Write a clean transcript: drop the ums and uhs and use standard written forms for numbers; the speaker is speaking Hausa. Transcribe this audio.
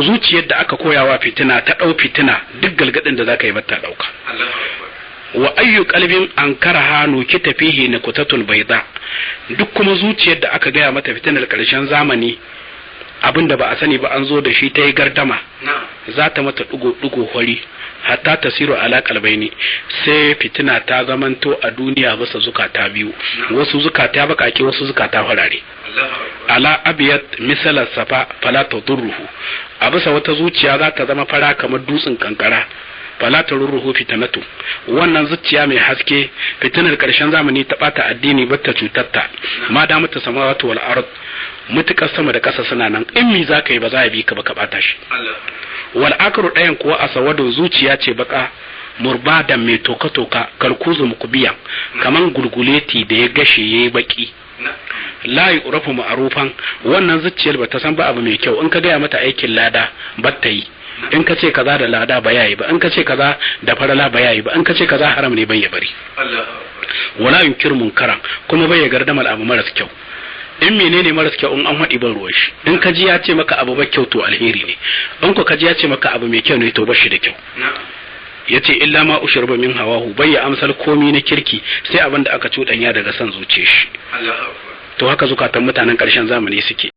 zuciyar da aka koyawa fitina ta dau fitina duk galgadin da zaka yi bata dauka. Wa ayyu qalbin ankaraha nukita fihi nuqtatun bayda, duk kuma zuciyar da aka gaya mata fitinar karshen zamani abinda ba a sani ba an zo da shi ta yi gardama za ta mata dugo hori hatta tasiru ala qalbaini, sai fitina ta zamanto a duniya bisa zukata biyu, wasu zukata bakake wasu zukata farare. Ala abiyat misala safa fala tadurruhu, a bisa wata zuciya za ta zama fara kamar dutsen kankara fala tarurruhu fitanatu, wannan zuciya mai haske fitinar karshen zamani ta bata addini bata cutatta ma da mata samawati wal ard, mutukar sama da kasa suna nan, in mi zaka yi ba za a bi ka ba ka bata shi. Wal akru dayan kuwa asawadu, zuciya ce baka murbadan mai toka kalkuzu mukubiya, kaman gurguleti da ya gashe yayi baki. La yu'rafu ma'rufan, wannan zuciyar ba ta san ba abu mai kyau, in ka gaya mata aikin lada ba ta yi, in ka ce kaza da lada ba yayi ba, in ka ce kaza da farala ba yayi ba, in ka ce kaza haram ne bai ya bari. Wala yunkir munkaran, kuma bai ya gardamal abu maras kyau. In menene maras kyau in an haɗi ban ruwan shi, in ka ji ya ce maka abu ba kyau to alheri ne, in ko ka ji ya ce maka abu mai kyau ne to bashi da kyau. Yace illa ma ushriba min hawahu, bai ya amsal komi na kirki sai abin da aka cuɗanya daga son zuciyar shi. To haka zukatan mutanen ƙarshen zamani suke.